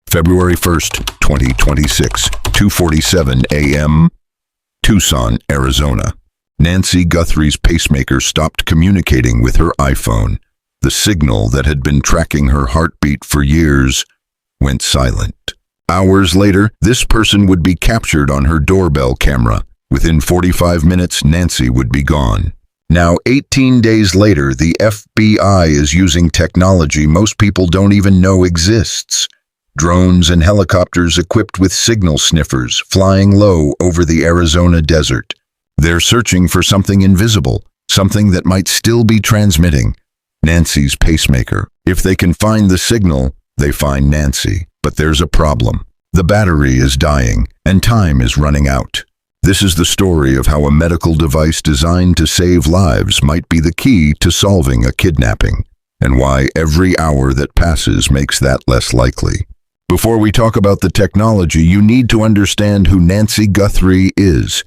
February 1st, 2026, 2:47 a.m., Tucson, Arizona. Nancy Guthrie's pacemaker stopped communicating with her iPhone. The signal that had been tracking her heartbeat for years went silent. Hours later, this person would be captured on her doorbell camera. Within 45 minutes, Nancy would be gone. Now, 18 days later, the FBI is using technology most people don't even know exists. Drones and helicopters equipped with signal sniffers flying low over the Arizona desert. They're searching for something invisible, something that might still be transmitting. Nancy's pacemaker. If they can find the signal, they find Nancy. But there's a problem. The battery is dying, and time is running out. This is the story of how a medical device designed to save lives might be the key to solving a kidnapping, and why every hour that passes makes that less likely. Before we talk about the technology, you need to understand who Nancy Guthrie is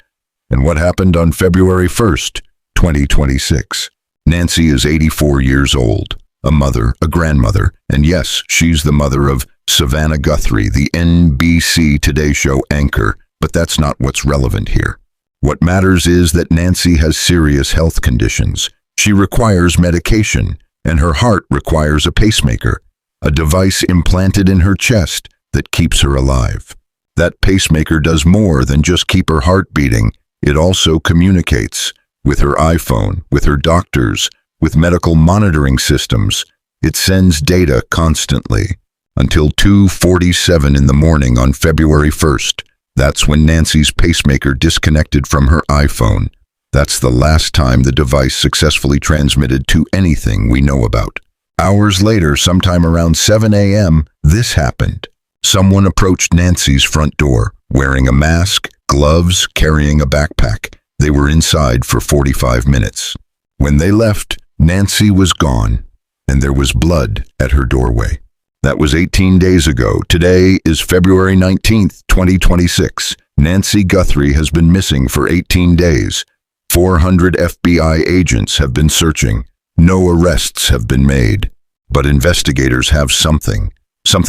and what happened on February 1st, 2026. Nancy is 84 years old, a mother, a grandmother, and yes, she's the mother of Savannah Guthrie, the NBC Today Show anchor, but that's not what's relevant here. What matters is that Nancy has serious health conditions. She requires medication, and her heart requires a pacemaker, a device implanted in her chest that keeps her alive. That pacemaker does more than just keep her heart beating. It also communicates with her iPhone, with her doctors, with medical monitoring systems. It sends data constantly. Until 2:47 in the morning on February 1st. That's when Nancy's pacemaker disconnected from her iPhone. That's the last time the device successfully transmitted to anything we know about. Hours later, sometime around 7 a.m., this happened. Someone approached Nancy's front door, wearing a mask, gloves, carrying a backpack. They were inside for 45 minutes. When they left, Nancy was gone, and there was blood at her doorway. That was 18 days ago. Today is February 19th, 2026. Nancy Guthrie has been missing for 18 days. 400 FBI agents have been searching. No arrests have been made. But investigators have something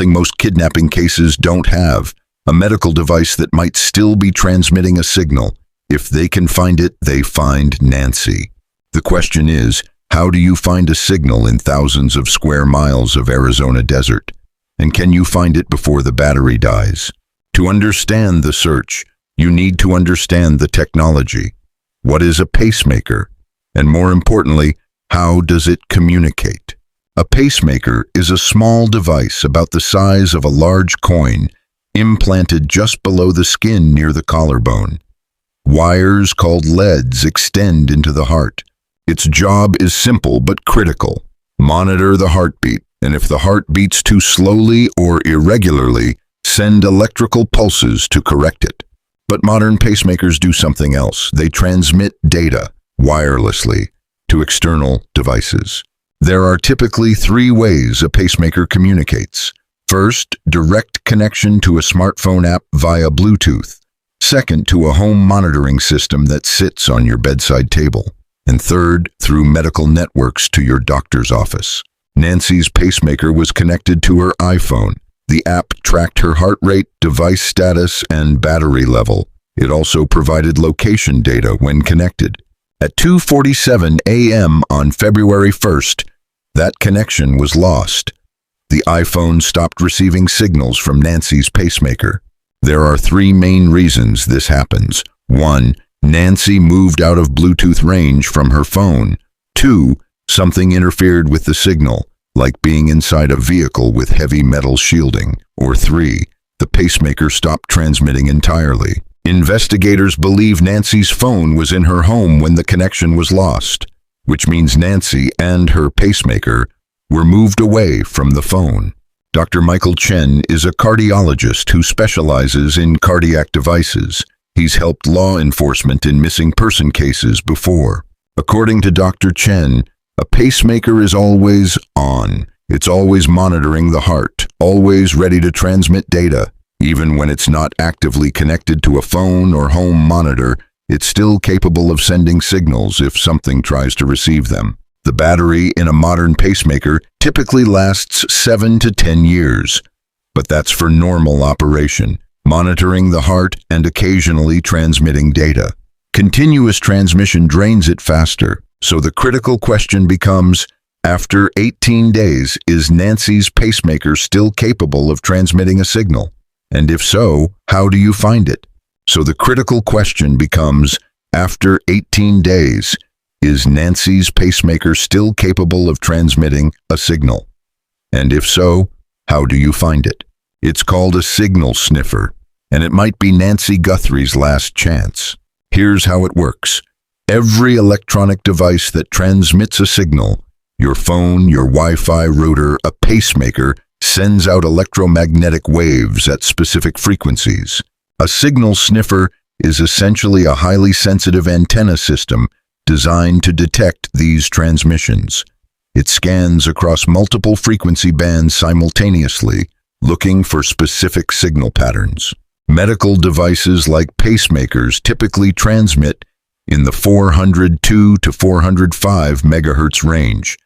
most kidnapping cases don't have, a medical device that might still be transmitting a signal. If they can find it, they find Nancy. The question is, how do you find a signal in thousands of square miles of Arizona desert? And can you find it before the battery dies? To understand the search, you need to understand the technology. What is a pacemaker? And more importantly, how does it communicate? A pacemaker is a small device about the size of a large coin, implanted just below the skin near the collarbone. Wires called leads extend into the heart. Its job is simple but critical. Monitor the heartbeat, and if the heart beats too slowly or irregularly, send electrical pulses to correct it. But modern pacemakers do something else. They transmit data wirelessly to external devices. There are typically 3 ways a pacemaker communicates. First, direct connection to a smartphone app via Bluetooth. Second, to a home monitoring system that sits on your bedside table. And third, through medical networks to your doctor's office. Nancy's pacemaker was connected to her iPhone. The app tracked her heart rate, device status, and battery level. It also provided location data when connected. At 2:47 a.m. on February 1st, that connection was lost. The iPhone stopped receiving signals from Nancy's pacemaker. There are 3 main reasons this happens. 1. Nancy moved out of Bluetooth range from her phone. 2. Something interfered with the signal, like being inside a vehicle with heavy metal shielding. Or 3. The pacemaker stopped transmitting entirely. Investigators believe Nancy's phone was in her home when the connection was lost, which means Nancy and her pacemaker were moved away from the phone. Dr. Michael Chen is a cardiologist who specializes in cardiac devices. He's helped law enforcement in missing person cases before. According to Dr. Chen, a pacemaker is always on. It's always monitoring the heart, always ready to transmit data. Even when it's not actively connected to a phone or home monitor, it's still capable of sending signals if something tries to receive them. The battery in a modern pacemaker typically lasts 7 to 10 years. but that's for normal operation, monitoring the heart and occasionally transmitting data. Continuous transmission drains it faster, so the critical question becomes, after 18 days, is Nancy's pacemaker still capable of transmitting a signal? And if so, how do you find it? So the critical question becomes, after 18 days, is Nancy's pacemaker still capable of transmitting a signal? And if so, how do you find it? It's called a signal sniffer, and it might be Nancy Guthrie's last chance. Here's how it works. Every electronic device that transmits a signal, your phone, your Wi-Fi router, a pacemaker, sends out electromagnetic waves at specific frequencies. A signal sniffer is essentially a highly sensitive antenna system designed to detect these transmissions. It scans across multiple frequency bands simultaneously, looking for specific signal patterns. Medical devices like pacemakers typically transmit in the 402 to 405 megahertz range.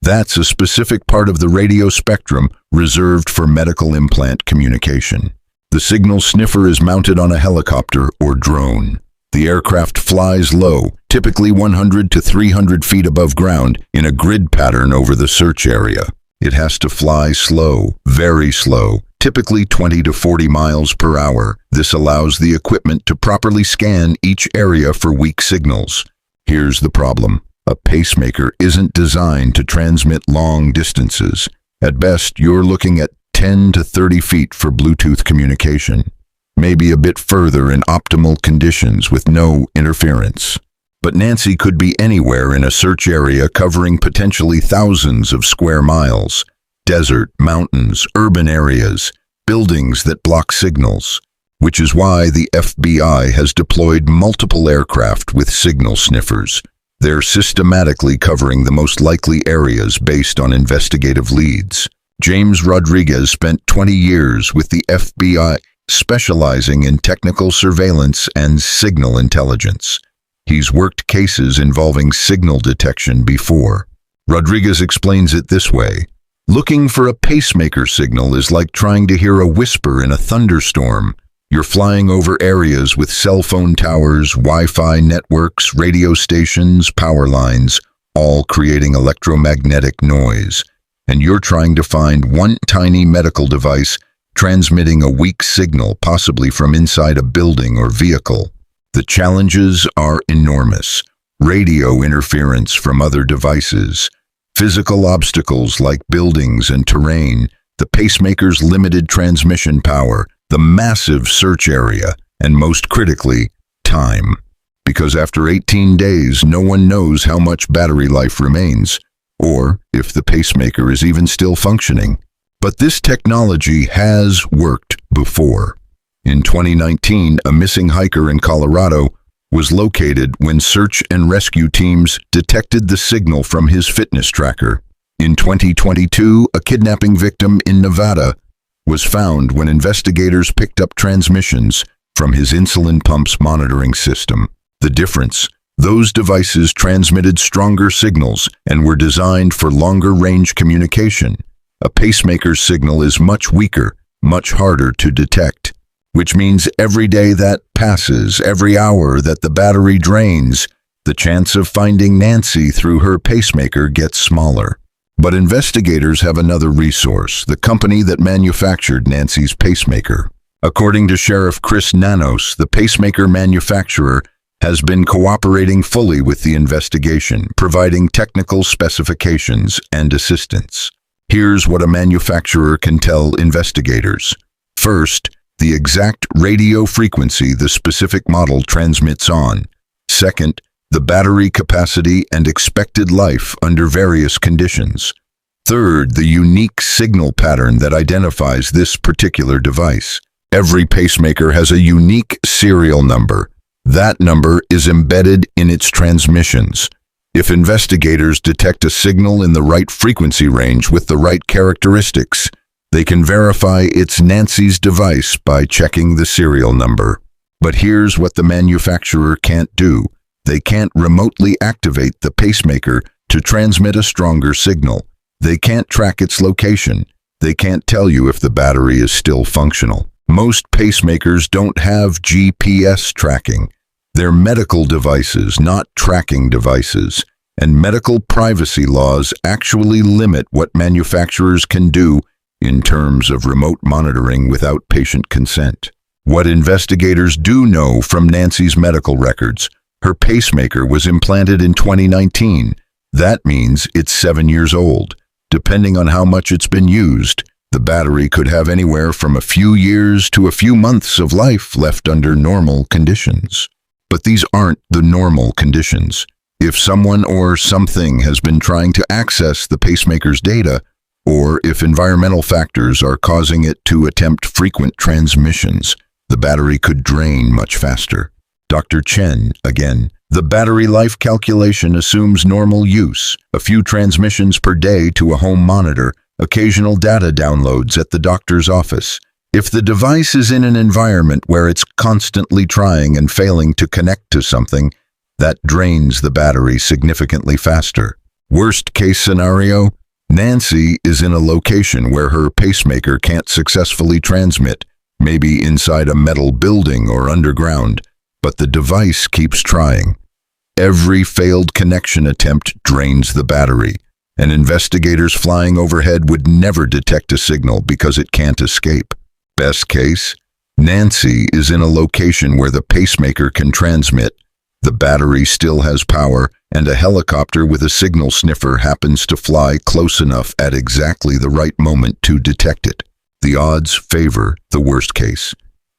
That's a specific part of the radio spectrum reserved for medical implant communication. The signal sniffer is mounted on a helicopter or drone. The aircraft flies low, typically 100 to 300 feet above ground, in a grid pattern over the search area. It has to fly slow, very slow, typically 20 to 40 miles per hour. This allows the equipment to properly scan each area for weak signals. Here's the problem. A pacemaker isn't designed to transmit long distances. At best, you're looking at 10 to 30 feet for Bluetooth communication, maybe a bit further in optimal conditions with no interference. But Nancy could be anywhere in a search area covering potentially thousands of square miles. Desert, mountains, urban areas, buildings that block signals, which is why the FBI has deployed multiple aircraft with signal sniffers. They're systematically covering the most likely areas based on investigative leads. James Rodriguez spent 20 years with the FBI, specializing in technical surveillance and signal intelligence. He's worked cases involving signal detection before. Rodriguez explains it this way. Looking for a pacemaker signal is like trying to hear a whisper in a thunderstorm. You're flying over areas with cell phone towers, Wi-Fi networks, radio stations, power lines, all creating electromagnetic noise. And you're trying to find one tiny medical device transmitting a weak signal, possibly from inside a building or vehicle. The challenges are enormous. Radio interference from other devices, physical obstacles like buildings and terrain, the pacemaker's limited transmission power, the massive search area, and most critically, time. Because after 18 days, no one knows how much battery life remains, or if the pacemaker is even still functioning. But this technology has worked before. In 2019, a missing hiker in Colorado was located when search and rescue teams detected the signal from his fitness tracker. In 2022, a kidnapping victim in Nevada was found when investigators picked up transmissions from his insulin pump's monitoring system. The difference? Those devices transmitted stronger signals and were designed for longer range communication. A pacemaker's signal is much weaker, much harder to detect, which means every day that passes, every hour that the battery drains, the chance of finding Nancy through her pacemaker gets smaller. But investigators have another resource, the company that manufactured Nancy's pacemaker. According to Sheriff Chris Nanos, the pacemaker manufacturer has been cooperating fully with the investigation, providing technical specifications and assistance. Here's what a manufacturer can tell investigators. First, the exact radio frequency the specific model transmits on. Second, the battery capacity and expected life under various conditions. Third, the unique signal pattern that identifies this particular device. Every pacemaker has a unique serial number. That number is embedded in its transmissions. If investigators detect a signal in the right frequency range with the right characteristics, they can verify it's Nancy's device by checking the serial number. But here's what the manufacturer can't do. They can't remotely activate the pacemaker to transmit a stronger signal. They can't track its location. They can't tell you if the battery is still functional. Most pacemakers don't have GPS tracking. They're medical devices, not tracking devices. And medical privacy laws actually limit what manufacturers can do in terms of remote monitoring without patient consent. What investigators do know from Nancy's medical records: her pacemaker was implanted in 2019. That means it's 7 years old. Depending on how much it's been used, the battery could have anywhere from a few years to a few months of life left under normal conditions. But these aren't the normal conditions. If someone or something has been trying to access the pacemaker's data, or if environmental factors are causing it to attempt frequent transmissions, the battery could drain much faster. Dr. Chen, again, the battery life calculation assumes normal use, a few transmissions per day to a home monitor, occasional data downloads at the doctor's office. If the device is in an environment where it's constantly trying and failing to connect to something, that drains the battery significantly faster. Worst case scenario, Nancy is in a location where her pacemaker can't successfully transmit, maybe inside a metal building or underground, but the device keeps trying. Every failed connection attempt drains the battery, and investigators flying overhead would never detect a signal because it can't escape. Best case, Nancy is in a location where the pacemaker can transmit, the battery still has power, and a helicopter with a signal sniffer happens to fly close enough at exactly the right moment to detect it. The odds favor the worst case.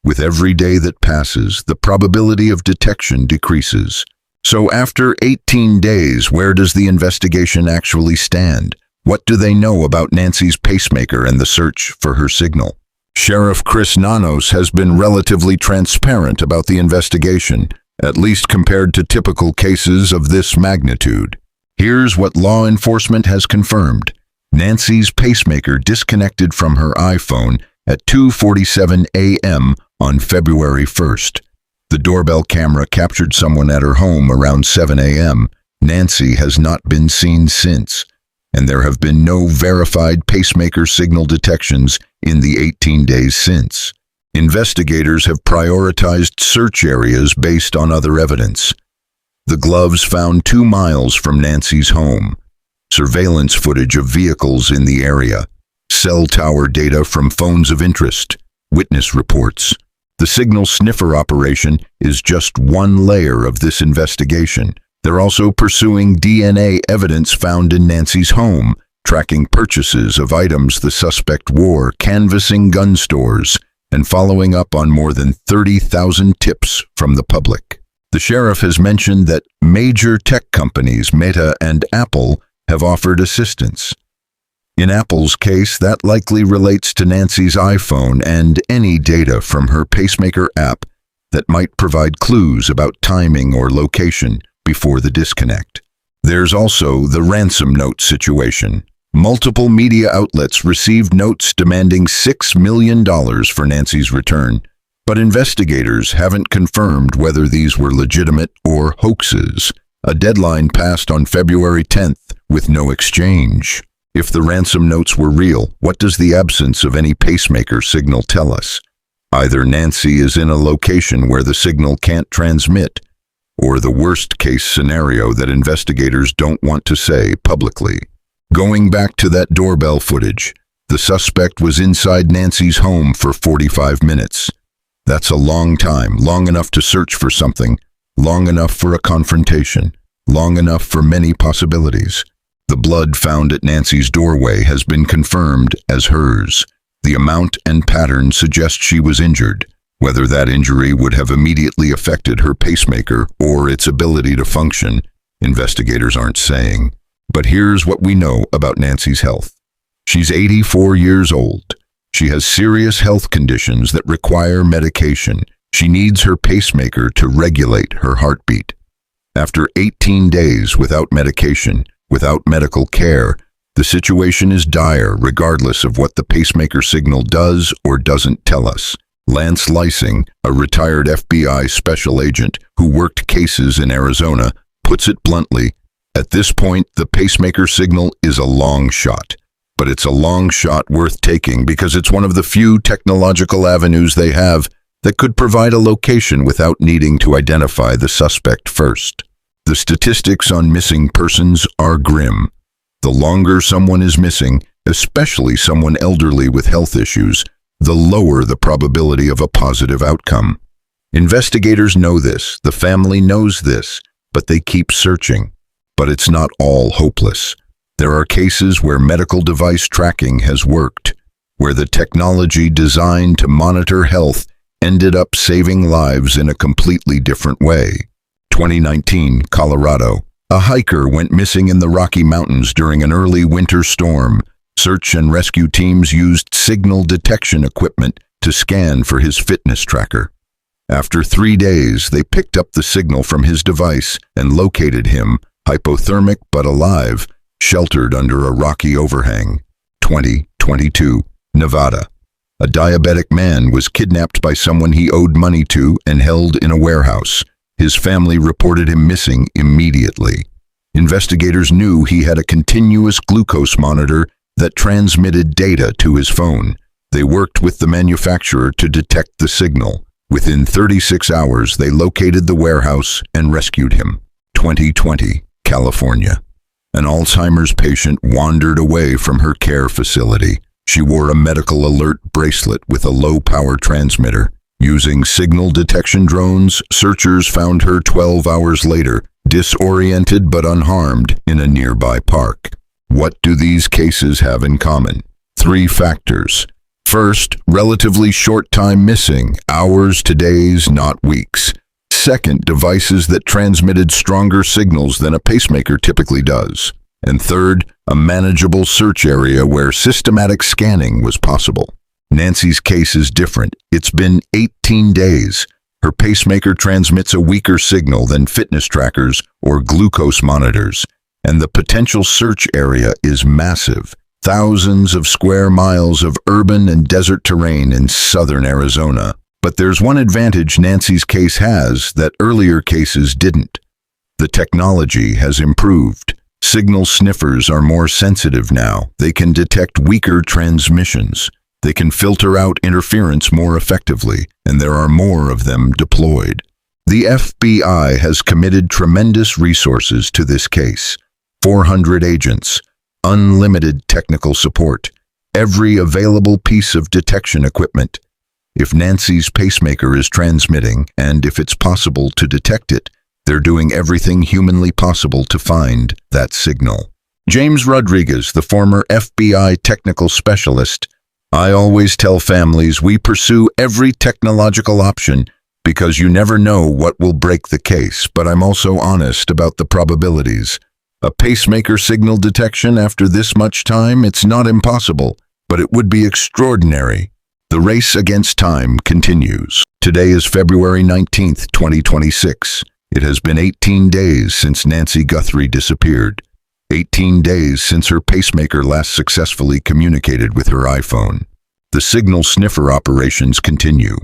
With every day that passes, the probability of detection decreases. So after 18 days, where does the investigation actually stand? What do they know about Nancy's pacemaker and the search for her signal? Sheriff Chris Nanos has been relatively transparent about the investigation, at least compared to typical cases of this magnitude. Here's what law enforcement has confirmed. Nancy's pacemaker disconnected from her iPhone at 2:47 a.m. on February 1st. The doorbell camera captured someone at her home around 7 a.m. Nancy has not been seen since, and there have been no verified pacemaker signal detections in the 18 days since. Investigators have prioritized search areas based on other evidence. The gloves found 2 miles from Nancy's home, surveillance footage of vehicles in the area, cell tower data from phones of interest, witness reports. The signal sniffer operation is just one layer of this investigation. They're also pursuing DNA evidence found in Nancy's home, tracking purchases of items the suspect wore, canvassing gun stores, and following up on more than 30,000 tips from the public. The sheriff has mentioned that major tech companies, Meta and Apple, have offered assistance. In Apple's case, that likely relates to Nancy's iPhone and any data from her pacemaker app that might provide clues about timing or location before the disconnect. There's also the ransom note situation. Multiple media outlets received notes demanding $6 million for Nancy's return, but investigators haven't confirmed whether these were legitimate or hoaxes. A deadline passed on February 10th with no exchange. If the ransom notes were real, what does the absence of any pacemaker signal tell us? Either Nancy is in a location where the signal can't transmit, or the worst-case scenario that investigators don't want to say publicly. Going back to that doorbell footage, the suspect was inside Nancy's home for 45 minutes. That's a long time, long enough to search for something, long enough for a confrontation, long enough for many possibilities. The blood found at Nancy's doorway has been confirmed as hers. The amount and pattern suggest she was injured. Whether that injury would have immediately affected her pacemaker or its ability to function, investigators aren't saying. But here's what we know about Nancy's health. She's 84 years old. She has serious health conditions that require medication. She needs her pacemaker to regulate her heartbeat. After 18 days without medication, without medical care, the situation is dire regardless of what the pacemaker signal does or doesn't tell us. Lance Lysing, a retired FBI special agent who worked cases in Arizona, puts it bluntly, at this point, the pacemaker signal is a long shot. but it's a long shot worth taking because it's one of the few technological avenues they have that could provide a location without needing to identify the suspect first. The statistics on missing persons are grim. The longer someone is missing, especially someone elderly with health issues, the lower the probability of a positive outcome. Investigators know this, the family knows this, but they keep searching. But it's not all hopeless. There are cases where medical device tracking has worked, where the technology designed to monitor health ended up saving lives in a completely different way. 2019, Colorado. A hiker went missing in the Rocky Mountains during an early winter storm. Search and rescue teams used signal detection equipment to scan for his fitness tracker. After 3 days, they picked up the signal from his device and located him, hypothermic but alive, sheltered under a rocky overhang. 2022, Nevada. A diabetic man was kidnapped by someone he owed money to and held in a warehouse. His family reported him missing immediately. Investigators knew he had a continuous glucose monitor that transmitted data to his phone. They worked with the manufacturer to detect the signal. Within 36 hours, they located the warehouse and rescued him. 2020, California. An Alzheimer's patient wandered away from her care facility. She wore a medical alert bracelet with a low-power transmitter. Using signal detection drones, searchers found her 12 hours later, disoriented but unharmed, in a nearby park. What do these cases have in common? 3 factors. First, relatively short time missing, hours to days, not weeks. Second, devices that transmitted stronger signals than a pacemaker typically does. And third, a manageable search area where systematic scanning was possible. Nancy's case is different. It's been 18 days. Her pacemaker transmits a weaker signal than fitness trackers or glucose monitors, and the potential search area is massive. Thousands of square miles of urban and desert terrain in southern Arizona. But there's one advantage Nancy's case has that earlier cases didn't. The technology has improved. Signal sniffers are more sensitive now. They can detect weaker transmissions. They can filter out interference more effectively, and there are more of them deployed. The FBI has committed tremendous resources to this case. 400 agents, unlimited technical support, every available piece of detection equipment. If Nancy's pacemaker is transmitting, and if it's possible to detect it, they're doing everything humanly possible to find that signal. James Rodriguez, the former FBI technical specialist. I always tell families we pursue every technological option because you never know what will break the case, but I'm also honest about the probabilities. A pacemaker signal detection after this much time, it's not impossible, but it would be extraordinary. The race against time continues. Today is February 19th, 2026. It has been 18 days since Nancy Guthrie disappeared. 18 days since her pacemaker last successfully communicated with her iPhone. The signal sniffer operations continue.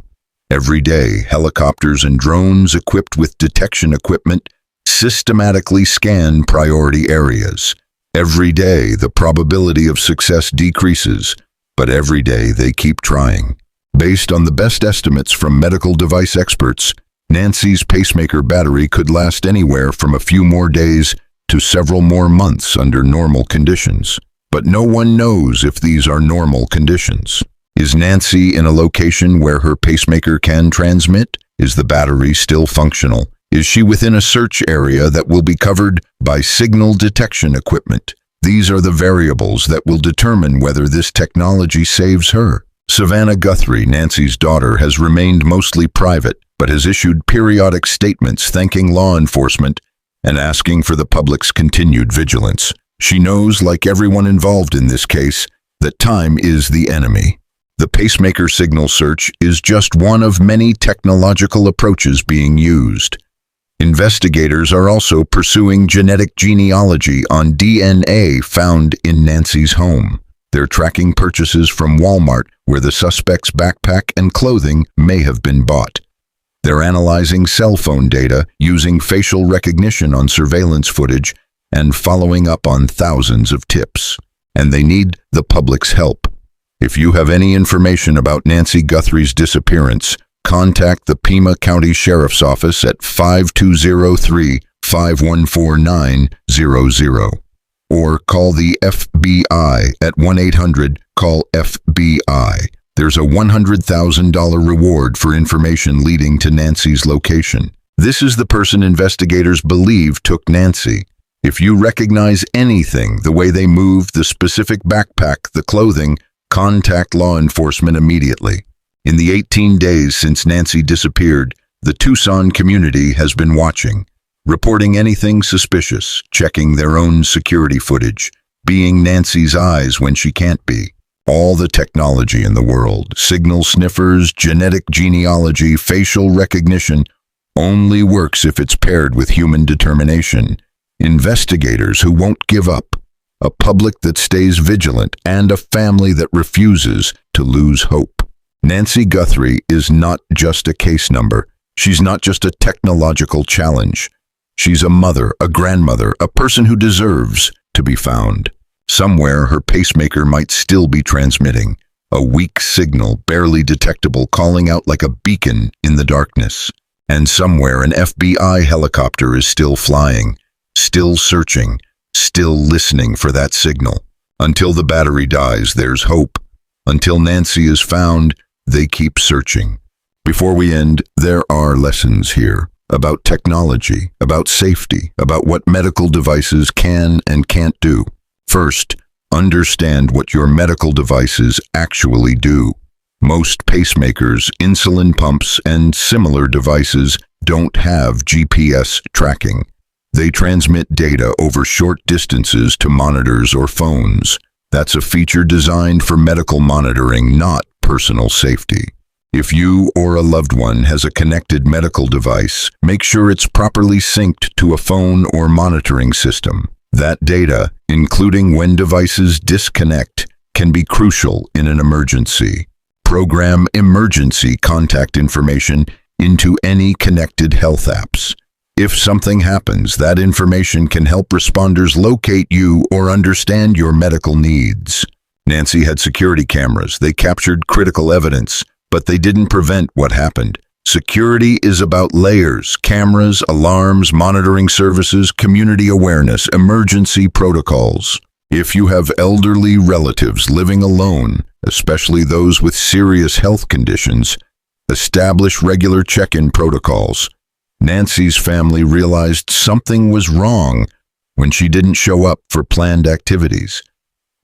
Every day, helicopters and drones equipped with detection equipment systematically scan priority areas. Every day, the probability of success decreases, but every day they keep trying. Based on the best estimates from medical device experts, Nancy's pacemaker battery could last anywhere from a few more days to several more months under normal conditions. But no one knows if these are normal conditions. Is Nancy in a location where her pacemaker can transmit? Is the battery still functional? Is she within a search area that will be covered by signal detection equipment? These are the variables that will determine whether this technology saves her. Savannah Guthrie, Nancy's daughter, has remained mostly private, but has issued periodic statements thanking law enforcement and asking for the public's continued vigilance. She knows, like everyone involved in this case, that time is the enemy. The pacemaker signal search is just one of many technological approaches being used. Investigators are also pursuing genetic genealogy on DNA found in Nancy's home. They're tracking purchases from Walmart where the suspect's backpack and clothing may have been bought. They're analyzing cell phone data, using facial recognition on surveillance footage, and following up on thousands of tips. and they need the public's help. If you have any information about Nancy Guthrie's disappearance, contact the Pima County Sheriff's Office at 5203-514-900 or call the FBI at 1-800-CALL-FBI. There's a $100,000 reward for information leading to Nancy's location. This is the person investigators believe took Nancy. If you recognize anything, the way they move, the specific backpack, the clothing, contact law enforcement immediately. In the 18 days since Nancy disappeared, the Tucson community has been watching, reporting anything suspicious, checking their own security footage, being Nancy's eyes when she can't be. All the technology in the world, signal sniffers, genetic genealogy, facial recognition, only works if it's paired with human determination. Investigators who won't give up, a public that stays vigilant, and a family that refuses to lose hope. Nancy Guthrie is not just a case number. She's not just a technological challenge. She's a mother, a grandmother, a person who deserves to be found. Somewhere her pacemaker might still be transmitting, a weak signal, barely detectable, calling out like a beacon in the darkness. And somewhere an FBI helicopter is still flying, still searching, still listening for that signal. Until the battery dies, there's hope. Until Nancy is found, they keep searching. Before we end, there are lessons here about technology, about safety, about what medical devices can and can't do. First, understand what your medical devices actually do. Most pacemakers, insulin pumps, and similar devices don't have GPS tracking. They transmit data over short distances to monitors or phones. That's a feature designed for medical monitoring, not personal safety. If you or a loved one has a connected medical device, make sure it's properly synced to a phone or monitoring system. That data, including when devices disconnect, can be crucial in an emergency. Program emergency contact information into any connected health apps. If something happens, that information can help responders locate you or understand your medical needs. Nancy had security cameras. They captured critical evidence, but they didn't prevent what happened. Security is about layers, cameras, alarms, monitoring services, community awareness, emergency protocols. If you have elderly relatives living alone, especially those with serious health conditions, establish regular check-in protocols. Nancy's family realized something was wrong when she didn't show up for planned activities.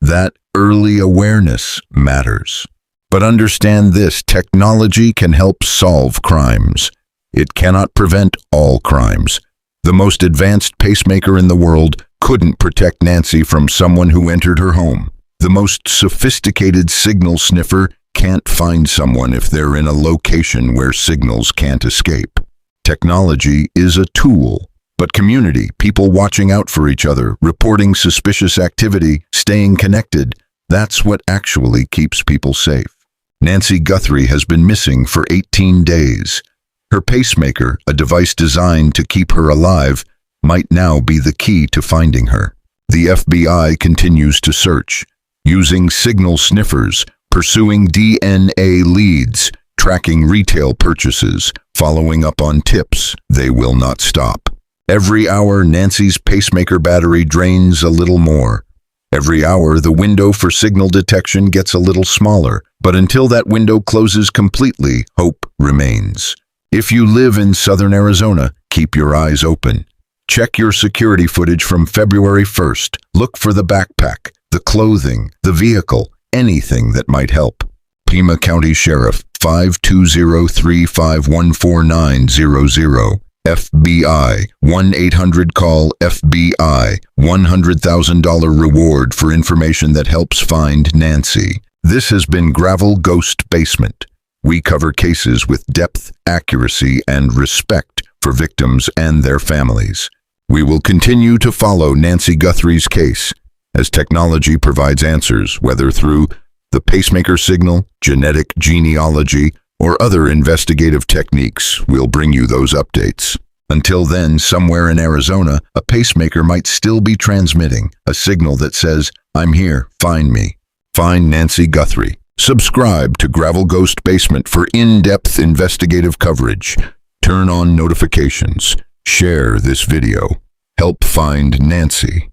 That early awareness matters. But understand this, technology can help solve crimes. It cannot prevent all crimes. The most advanced pacemaker in the world couldn't protect Nancy from someone who entered her home. The most sophisticated signal sniffer can't find someone if they're in a location where signals can't escape. Technology is a tool, but community, people watching out for each other, reporting suspicious activity, staying connected, that's what actually keeps people safe. Nancy Guthrie has been missing for 18 days. Her pacemaker, a device designed to keep her alive, might now be the key to finding her. The FBI continues to search, using signal sniffers, pursuing DNA leads, tracking retail purchases, following up on tips. They will not stop. Every hour, Nancy's pacemaker battery drains a little more. Every hour, the window for signal detection gets a little smaller, but until that window closes completely, hope remains. If you live in southern Arizona, keep your eyes open. Check your security footage from February 1st. Look for the backpack, the clothing, the vehicle, anything that might help. Pima County Sheriff, 5203-514-900. FBI, 1-800-CALL-FBI, $100,000 reward for information that helps find Nancy. This has been Gravel Ghost Basement. We cover cases with depth, accuracy, and respect for victims and their families. We will continue to follow Nancy Guthrie's case as technology provides answers, whether through the pacemaker signal, genetic genealogy, or other investigative techniques. We'll bring you those updates. Until then, somewhere in Arizona, a pacemaker might still be transmitting a signal that says, I'm here. Find me. Find Nancy Guthrie. Subscribe to Gravel Ghost Basement for in-depth investigative coverage. Turn on notifications. Share this video. Help find Nancy.